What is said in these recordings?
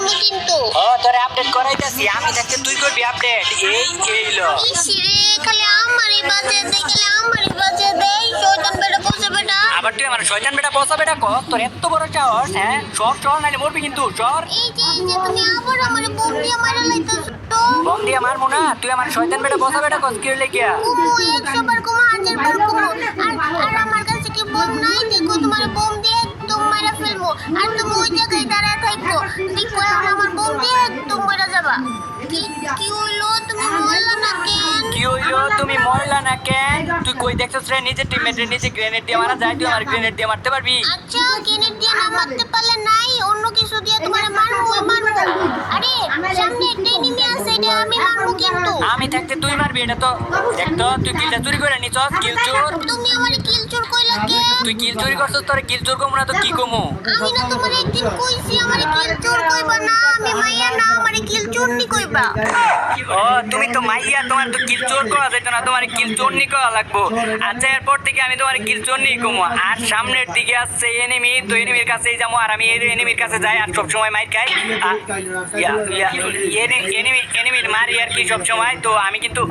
আমি কিন্তু তোরে আপডেট করাইতাছি আমি থাকতে তুই করবি আপডেট এই লো ইসিরে খালি আমারই বাজে দেই শয়তান বেটা বসে বেটা আবার তুই আমার শয়তান বেটা বসা বেটা কর তোর এত বড় সাহস হ্যাঁ চর নাইলে মরবি কিন্তু চর এই যে তুমি আবার আমার বোম দিয়ে মারা লাইতাছ তো বম দিয়ে মারমু না তুই আমার শয়তান বেটা বসা বেটা কস কি হইলে গিয়া কুমু 100 বার কুমু 1000 বার কুমু আর আমার কাছে কি বোম নাই দেখো তোমার বোম দিয়ে একদম মারা ফেলবো আর তুমি ওই জায়গায় দাঁড়ায় থাকো দেখো আমার বোম দিয়ে একদম মারা যাবা কি হইলো তুমি মরলা না কেন কি হইলো তুমি মরলা না কেন তুই কই দেখছস রে নিজে টিমমেটের নিচে গ্রেনেড দিয়ে মারা যায় তুই আমার গ্রেনেড দিয়ে মারতে পারবি আচ্ছা গ্রেনেড দিয়ে না মারতে পারলে নাই অন্য কিছু দিয়ে তোমারে মারবো আরে সামনে একটা এনিমি আছে এটা আমি মারবো কিন্তু আমি থাকতে তুই মারবি এটা তো দেখ তো তুই কিলটা চুরি করে নিছস কিল চোর তুমি আমারে কিল চোর কইলা কে তুই কিল চুরি করছস তোরে কিল চোর কমু না তো কি কমু আমি না তোমারে একদিন কইছি আমারে কিল চোর কইবা না আমি মাইয়া না আমারে কিল চোরনি কইবা ও তুমি তো মাইয়া তোমার তো কিল চোর করা যাইতো না তোমার কিল চোরনি করা লাগবো আচ্ছা এরপর থেকে আমি তোমার কিল চোরনি কমু আর সামনের দিকে আসছে এনিমি তো এনিমির কাছেই যাবো আর আমি এই এনিমির কাছে যাই আর সব সময় মাইর খাই এনিমির মারি আর কি সব সময় তো আমি কিন্তু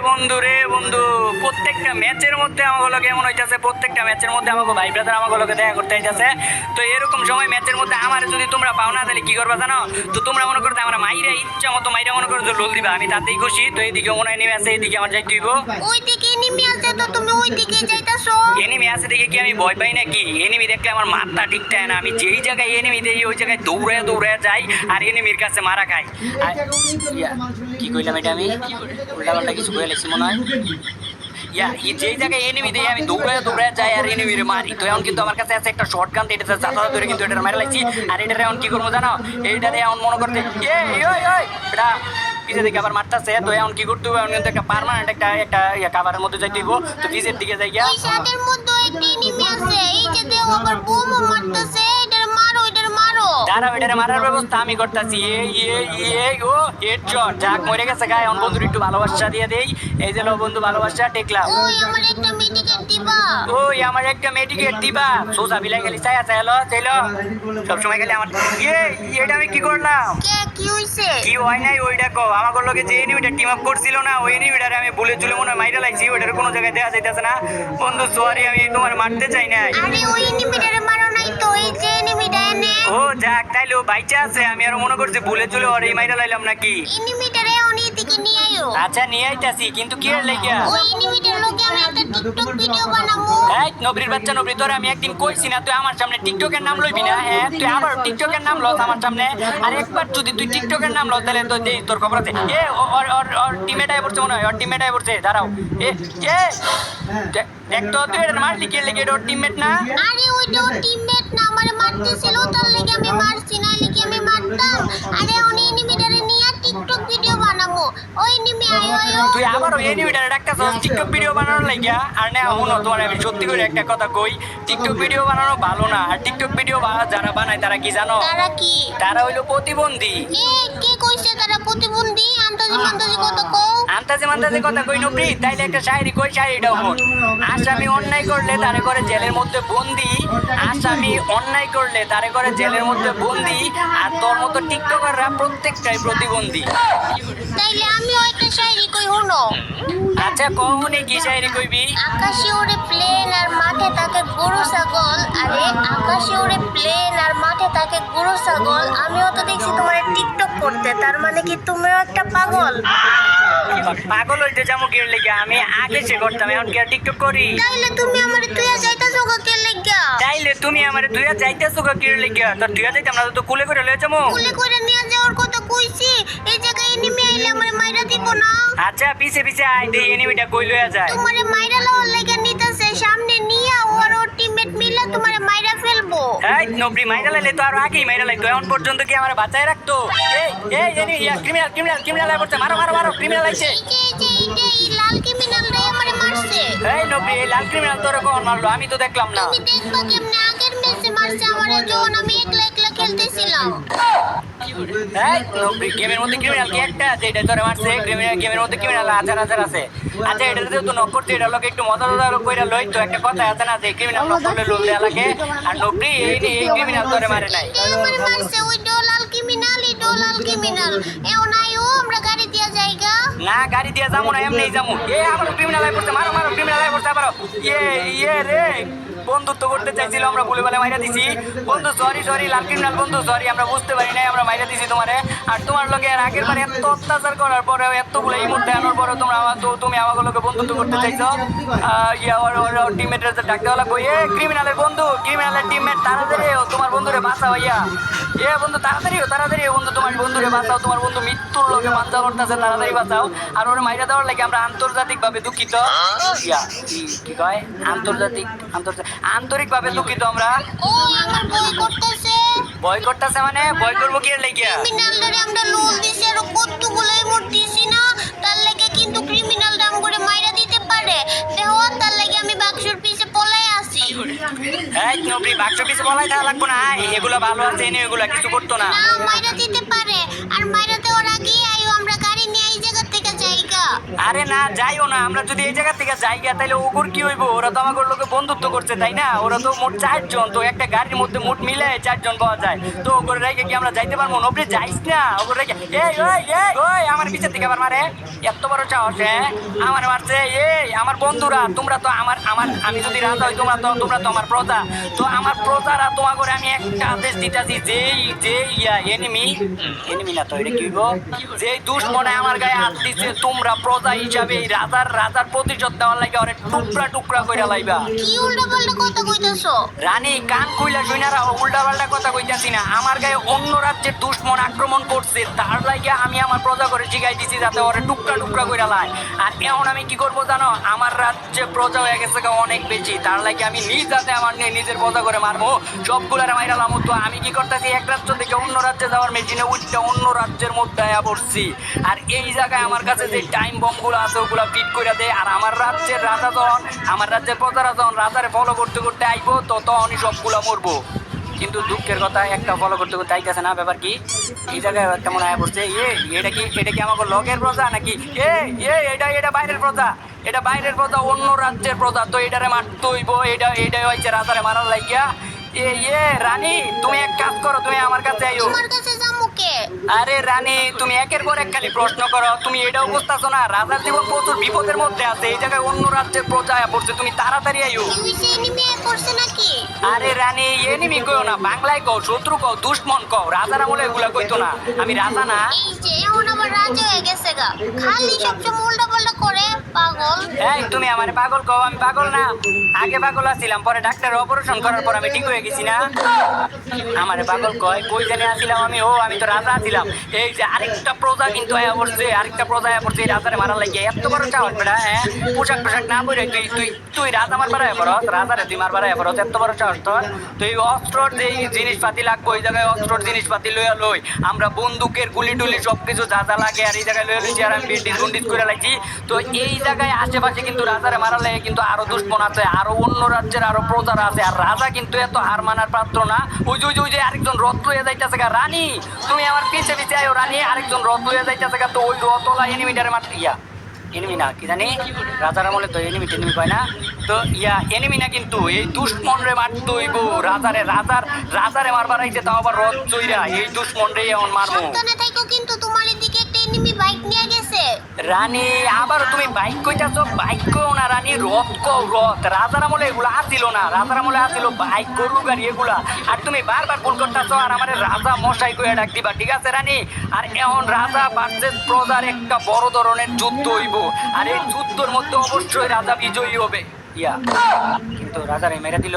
বন্ধু রে বন্ধু প্রত্যেকটা ম্যাচের মধ্যে আমাকে লোক এমন হইতাছে প্রত্যেকটা ম্যাচের মধ্যে আমাকে ভাই ব্রাদার আমাকে লোকে দেখা করতে হইতাছে তো এরকম সময় ম্যাচের মধ্যে আমার যদি তোমরা পাও না তাহলে কি করবা জানো তো তোমরা মনে করতে আমরা মাইরা ইচ্ছা মতো মাইরা মনে করো যে লোল দিবা আমি তাতেই খুশি তো এইদিকে মনে হয় নেমে আছে এইদিকে আমার যাইতে হইব ওইদিকে এনিমি আছে তো তুমি ওইদিকে যাইতাছো এনিমি আছে দেখে কি আমি ভয় পাই নাকি এনিমি দেখলে আমার মাথা ঠিক থাকে না আমি যেই জায়গায় এনিমি দেখি ওই জায়গায় দৌড়ে যাই আর এনিমির কাছে মারা খাই কি কইলাম এটা আমি উল্টাপাল্টা কিছু কয়ে লেছি মনে হয় যেই জায়গায় এনিমি দিয়ে আমি দৌড়ে যাই আর এনিমিরে মারি তো এখন কিন্তু আমার কাছে আছে একটা শর্ট গান এটা চাচা ধরে কিন্তু এটা মারা লাগছি আর এটা এখন কি করবো জানো এইটা দিয়ে এখন মনে করতে এটা পিছের দিকে আবার মারতেছে তো এখন কি করতে হবে এখন কিন্তু একটা পার্মানেন্ট একটা কাভারের মধ্যে যাইতে হইব তো পিছের দিকে যাই গিয়া ওই সাদের মধ্যে একটা এনিমি আছে এই যে দেও আবার বোমও মারতেছে এটার মারো দাঁড়াও এটারে মারার ব্যবস্থা আমি করতেছি ও হেডশট যাক মরে গেছে গায়ে এখন বন্ধুর একটু ভালোবাসা দিয়ে দেই এই যে লো বন্ধু ভালোবাসা টেকলাম ওই আমার একটা মেডিকেট দিবা সোজা বিলাই গেলি চাইলো সব সময় গেলে আমার এটা আমি কি করলাম কি হইছে কি হয় নাই ওইটা কো আমাকে লগে যে এনিমিটা টিম আপ করছিল না ওই এনিমিটারে আমি ভুলে চলে মনে হয় মাইরা লাগছি ওইটার কোনো জায়গায় দেখা যাইতেছে না বন্ধু সরি আমি তোমার মারতে চাই না আরে ওই এনিমিটারে মারো নাই তো এই যে এনিমিটা এনে ও যাক তাইলে ও বাইচা আছে আমি আর মনে করছি ভুলে চলে ওর এই মাইরা লাইলাম নাকি এনিমিটারে অনি দিকে নিয়ে আইও আচ্ছা নিয়ে আইতাছি কিন্তু কি এর লাগিয়া ওই এনিমিটার লগে আমি একটা টিকটক ভিডিও বানাবো এই নবরির বাচ্চা নবরি তোরে আমি একদিন কইছি না তুই আমার সামনে টিকটকের নাম লইবি না হ্যাঁ তুই আবার টিকটকের নাম লস আমার সামনে আর একবার যদি তুই টিকটকের নাম লস তাহলে তো দেই তোর খবর আছে ওর টিমমেট আই পড়ছে মনে হয় ওর টিমমেট আই পড়ছে দাঁড়াও দেখ তো তুই এটা মারলি কে লেগে ওর টিমমেট না আরে ওইটা ওর টিমমেট না আমারে মারতেছিল তার লাগি আমি মারছি না লাগি আমি মারতাম আরে উনি এনিমিটারে নিয়ে টিকটক ভিডিও বানাবো ওই এনিমি আয়ো তুই আবার ওই এনিমিটারে ডাকতাছস টিকটক ভিডিও বানানোর লাগিয়া আর না হুনো তোমার আমি সত্যি করে একটা কথা কই টিকটক ভিডিও বানানো ভালো না আর টিকটক ভিডিও যারা বানায় তারা কি জানো তারা হইলো প্রতিবন্ধী কে কইছে তারা প্রতিবন্ধী আন্তাজি কথা কও আন্তাজে কথা কই নবরি তাইলে একটা শায়রি কই শায়রিটাও বল আসামি অন্যায় করলে তারে করে জেলের মধ্যে বন্দি আসামি অন্যায় করলে তারে করে জেলের মধ্যে বন্দি আর তোর মতো টিকটকাররা প্রত্যেকটাই প্রতিবন্ধী তাইলে আমিও একটা শায়রি কই হুনো আচ্ছা কহুনি কি শায়রি কইবি আকাশে ওড়ে প্লেন আর মাঠে থাকে গরু ছাগল আরে আকাশে ওড়ে প্লেন আর মাঠে থাকে গরু ছাগল আমিও তো দেখছি তোমার টিকটক করতে তার মানে কি তুমিও একটা পাগল পাগল হইতে যাবো কি লেগে আমি আগে সে করতাম এখন কি টিকটক করি তাইলে তুমি আমারে তুইয়া যাইতাছো কে লাগা তাইলে তুমি আমারে তুইয়া যাইতাছো কি লেগে তোর তুইয়া যাইতাম না তো কুলে করে লয়ে যাবো কুলে করে নিয়ে যাওয়ার কথা কইছি এই জায়গায় এনিমি আইলে আমারে মাইরা দিব না আচ্ছা পিছে আই দে এনিমিটা কই লয়া যায় তোমারে মাইরা লওয়ার লাগা নিতাছে সামনে নিয়া ওর টিমমেট মিলা তোমারে মাইরা ফেলবো এই নবরি মাইরা লাইলে তো আর আগেই মাইরা লাইতো এখন পর্যন্ত কি আমারে বাঁচায় রাখতো এই ক্রিমিনাল করতে মারো ক্রিমিনাল আইছে এই লাল ক্রিমিনাল রে আমারে মারছে এই নবরি এই লাল ক্রিমিনাল তোরে কোন মারলো আমি তো দেখলাম না তুমি দেখবা কেমনে আগের ম্যাচে মারছে আমারে যখন আমি একলা খেলতেছিলাম এই নবরি গেমের মধ্যে ক্রিমিনাল কি একটা আছে এটা তোরে মারছে গেমের মধ্যে ক্রিমিনাল হাজার আছে আচ্ছা এটাতে তো নক করতে এটা লোক একটু মজা কইরা লই তো একটা কথা আছে না যে ক্রিমিনাল নক করলে লোল দেয়া লাগে আর নবরি এই ক্রিমিনাল তোরে মারে নাই আমারে মারছে ওই লাল না গাড়ি দিয়ে যাবো না, এমনি যাবো। এ আবার ক্রিমিনাল হয়ে পড়ছে, মারো মারো ক্রিমিনাল হয়ে পড়ছে আবার। ইয়ে রে, বন্ধুত্ব করতে চাইছিল, আমরা ভুলে বলে মাইরা দিছি। বন্ধু সরি লাল ক্রিমিনাল বন্ধু সরি, আমরা বুঝতে পারি নাই, আমরা মাইরা দিছি তোমারে। আর তোমার লোকে আর আগের বার এত অত্যাচার করার পরে, এতগুলো এই মুহূর্তে আনার পরে তুমি আমাকে লোকে বন্ধুত্ব করতে চাইছো। টিমমেটের ডাকতে লাগবো, এ ক্রিমিনালের বন্ধু, ক্রিমিনালের টিমমেট তাড়াতাড়ি তোমার বন্ধুরে বাঁচাও ভাইয়া। এ বন্ধু তাড়াতাড়ি বন্ধু, তোমার বন্ধুরে বাঁচাও, তোমার বন্ধু মৃত্যুর লোকে বাঁচা করতেছে, তাড়াতাড়ি বাঁচাও। আর ওরা মাইরা দেওয়ার লাগে আমরা আন্তর্জাতিকভাবে দুঃখিত। কি কয় আন্তরিকভাবে দুঃখিত আমরা। ও আমার বই করতেছে মানে ভয় করবো কি এর লাগিয়া? ক্রিমিনালদের আমরা লোল দিছি আর কতগুলো ইমোট দিছি না, তার লাগে কিন্তু ক্রিমিনাল দাম করে মাইরা দিতে পারে। দেখো তার লাগে আমি বাক্সর পিছে পলাই আসি। এই নবরি বাক্স পিছে বলাই থাকা লাগবো না, এগুলো ভালো আছে, এনে এগুলো কিছু করতো না। না মাইরা দিতে পারে, আর মাইরা দেওয়ার আগে আইও আমরা গাড়ি নিয়ে এই জায়গা থেকে যাইগা। আরে না যাইও না, আমরা যদি এই জায়গা থেকে যাই গিয়া তাহলে ওগুর কি হইব? ওরা তো আমাকে লোকে বন্ধুত্ব করছে তাই না? ওরা তো মোট 4 জন, তো একটা গাড়ির মধ্যে মোট মিলে 4 জন পাওয়া যায়। তো ওগুলো রেখে কি আমরা যাইতে পারবো? নবরে যাইস না, ওগুলো রেখে ওই আমার পিছের থেকে আবার মারে, এত বড় সাহস আমার মারছে। আমার বন্ধুরা তোমরা তো আমার আমি যদি রাজা হই, তোমরা তো আমার প্রজা। তো আমার প্রজারা তোমার করে আমি একটা আদেশ দিতেছি, যে এনিমি না তো এটা কি হইব? যে দুশ্মনে আমার গায়ে হাত দিচ্ছে, তোমরা প্রজা হিসাবে এই রাজার প্রতিশোধ দেওয়ার লাগে ওরে টুকরা কইরা লাইবা। কি উল্টাপাল্টা কথা কইতাছো? রানী কান কইলা শুইনারা উল্টাপাল্টা কথা কইতাছি না, আমার গায়ে অন্য রাজ্যের দুশ্মন আক্রমণ করছে, তার লাগে আমি আমার প্রজা করে শিখাই দিছি যাতে ওরে টুকরা কইরা লাই। আর এখন আমি কি করবো জানো? আমার রাজ্যে প্রজা হয়ে গেছে অনেক বেশি, তার লাগে আমি যাতে আমার নিজের প্রজা করে মারবো, সবগুলারে মাইরালাম। তো আমি কি করতেছি, এক রাজ্য থেকে অন্য রাজ্যে যাওয়ার মেশিনে উঠতে অন্য রাজ্যের মধ্যে পড়ছি। আর এই জায়গায় আমার কাছে যে টাইম বমগুলো আছে ওগুলো ফিট করে দেয়। আর আমার রাজ্যের রাজা যখন, আমার রাজ্যের প্রজারা যখন রাজারে ফলো করতে আইবো, তো তখনই সবগুলো মরবো। কিন্তু দুঃখের কথা একটা ফলো করতে আইতেছে না। ব্যাপার কি? এই জায়গায় একটা মনে হয় পড়ছে, এটা কি আমাকে লগের প্রজা নাকি? এটা বাইরের প্রজা, এটা বাইরের প্রজা, অন্য রাজ্যের প্রজা। তো এটারে মারতে হইব, এটা হয়েছে রাজারে মারার লাগিয়া। রানী তুমি এক কাজ করো, তুমি আমার কাছে আইও। তোমার কাছে যামু কে? আরে রানী তুমি একের পর এক খালি প্রশ্ন করো, তুমি এটাও বুঝতেছো না রাজার জীবন প্রচুর বিপদের মধ্যে আছে, এই জায়গায় অন্য রাজ্যের প্রজা পড়ছে, তুমি তাড়াতাড়ি আইও। এনিমি করছে নাকি? আরে রানী এনিমি কইও না, বাংলায় কও, শত্রু কও, দুশ্মন কও, রাজারা বলে এগুলা কইতো না। আমি রাজা না। এই যে এখন আমার রাজা হয়ে গেছে গা, খালি সবসময় উল্টাপাল্টা করে, পাগল। এই তুমি আমারে পাগল কও? আমি পাগল না, আগে পাগল আছিলাম, পরে ডাক্তার অপারেশন করার পর আমি ঠিক হয়ে গেছি না। আমারে পাগল কই জানি আসছিলাম আমি তো রাজা ছিলাম। এই যে আরেকটা প্রজা কিন্তু আরেকটা প্রজা পড়ছে রাজারে মারার লাগিয়ে। এত বড় সাহস বেটা, পোশাক না পরে তুই রাজা মারবার পড়স, রাজারে তুই মারবার পড়স, এত বড় সাহস তোর? তুই অস্ত্রর যে জিনিসপাতি লাগবে ওই জায়গায় অস্ত্রর জিনিসপাতি লই, আমরা বন্দুকের গুলি টুলি সবকিছু যা লাগে আর এই জায়গায় লইছি, আর আমি বন্ডিজ করে লাগছি। তো এই জায়গায় আশেপাশে কিন্তু রাজারে মারার লাগে কিন্তু আরো দুশ্মন আছে, আরো অন্য রাজ্যের আরো প্রজারা আছে। আর রাজা কিন্তু এত হার মানার পাত্র না। ওই যে আরেকজন রথ লইয়া যাইতেছে গা। রানী তুমি আমার পিছে আয়ো রানী, আরেকজন রথ লইয়া যাইতেছে গা। তো ওই রথলা এনিমিটারে মারতে এনিমি না কি জানি, রাজার আমলে তো এনিমি কয় না, তো এনিমি না, কিন্তু এই দুশ্মন রে মারতে হইব। রাজারে মারবার আইছে, তাও আবার রথ চইরা, এই দুশ্মন রে এখন মারবো। সাবধানে থাকো, কিন্তু তোমার এদিকে একটা এনিমি বাইক নিয়ে গেছে। রানী আবার তুমি বাইক কইতাছো? বাইক কও না রানী, রথ কও, রথ। রাজার আমলে এগুলো আসিল না, রাজার আমলে আসিল বাইক, গরু গাড়ি এগুলা। আর তুমি বারবার ভুল করতেছো, আর আমার রাজা মশাই কইয়া ডাক দিবা, ঠিক আছে রানী? আর এখন রাজা ভার্সেস প্রজার একটা বড় ধরনের যুদ্ধ হইব, আর এই যুদ্ধের মধ্যে অবশ্যই রাজা বিজয়ী হবে। কিন্তু রাজারে মেরে দিল।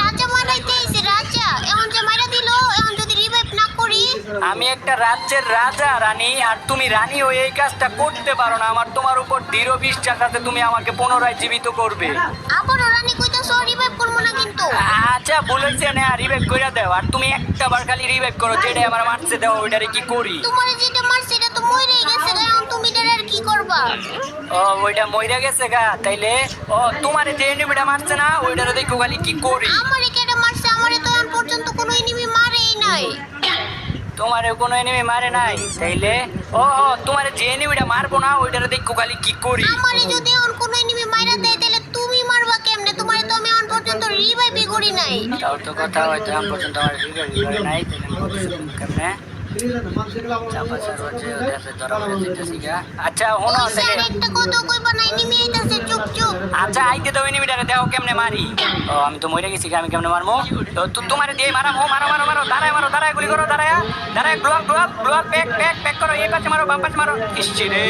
রাজা মারাইতে আইছে, রাজা এখন যে মারা দিল, এখন যদি রিভাইভ না করি। আমি একটা রাজ্যের রাজা রানী, আর তুমি রানী হয়ে এই কাজটা করতে পারো না। আমার তোমার উপর দৃঢ় বিশ্বাস আছে, তুমি আমাকে পুনরায় জীবিত করবে। আবারও রানী কইতাছো রিভাইভ করব না কিন্তু? আচ্ছা বলেছে না, রিভাইভ করে দাও। আর তুমি একটা বার খালি রিভাইভ করো, যেটা আমার মারছে দাও, ওইটারে কি করি? তোমার যেটা মারছে এটা তো মইরেই গেছে, এখন তুমি এটার আর কি করবা? ও ওইটা মইরা গেছে গা, তাইলে তোমার যে এনিমিটা মারছে না ওইটারে দেখো খালি কি করি। আমারে কেডা মারছে? আমারে তো এখন পর্যন্ত কোনো এনিমি মারেই নাই। তোমারে কোনো এনিমি মারে নাই? তাইলে তোমার যে এনিমিটা মারবো না ওইটারে দেখো খালি কি করি। আমারে যদি এখন কোনো এনিমি মাইরা দেয় তাহলে তুমি মারবা কেমনে? তোমারে তো আমি এখন পর্যন্ত রিভাইভই করি নাই। তাও তো কথা, হয়তো এখন পর্যন্ত আমার রিভাইভ করে নাই, তাহলে কেমনে? আচ্ছা হনো ওই স্যার একটা কথা কইবা না এনিমি আইতাছে চুপ চুপ আচ্ছা আইতে দাও এনিমিটারে দেখো কেমনে মারি ও আমি তো মরে গেছি আমি কেমনে মারমু তো তোমারে দিয়ে মারাম ও মারো মারো মারো দাঁড়ায় গুলি করো দাঁড়ায় গ্লোয়াল প্যাক করো এই পাশে মারো বাম পাশে মারো ইসছি রে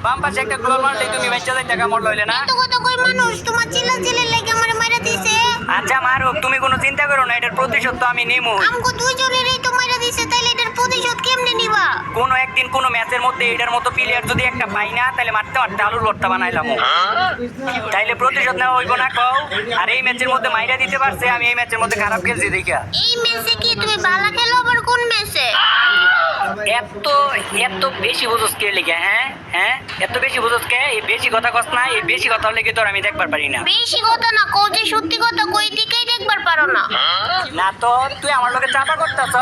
বাম পাশে একটা গ্লোয়াল মারলেই তুমি বাচ্চা যাই টাকা মরল হইলে না এত কথা কই মানুষ তোমার চিল্লা লেগে আমারে মাইরা দিছে আচ্ছা মারুক তুমি কোনো চিন্তা করো না এটার প্রতিশোধ তো আমি নিমু আমগো দুইজনেরই তো মাইরা দিছে তাইলে এটার প্রতিশোধ কেমনে নিবা কোনো একদিন কোনো ম্যাচের মধ্যে এটার মতো প্লেয়ার যদি একটা পাই না তাহলে মারতে আলুর ভর্তা বানাইলাম তাইলে প্রতিশোধ নেওয়া হইব না কও আর এই ম্যাচের মধ্যে মাইরা দিতে পারছে আমি এই ম্যাচের মধ্যে খারাপ খেলছি দেখা এই ম্যাচে কি তুমি ভালো খেলো আবার কোন ম্যাচে এত এত বেশি বুঝোস কে লেগে হ্যাঁ এত বেশি বুঝোস কে এই বেশি কথা কস না এই বেশি কথা লেগে তোর আমি দেখবার পারি না বেশি কথা না কও যে সত্যি কথা কই দিকেই দেখবার পারো না না তো তুই আমার লগে চাপা করতেছ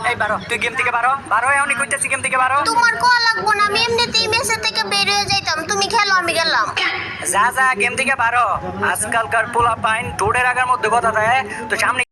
এই বারো তুই গেম থেকে বারো এখনই কইতেছি গেম থেকে বারো তোমার কোয়া লাগবো না আমি এমনিতেই মেসে থেকে বের হয়ে যাইতাম তুমি খেলো আমি গেলাম যা গেম থেকে বারো আজকালকার পোলা পাইন টোডের আগার মধ্যে কথা দেয় তো সামনে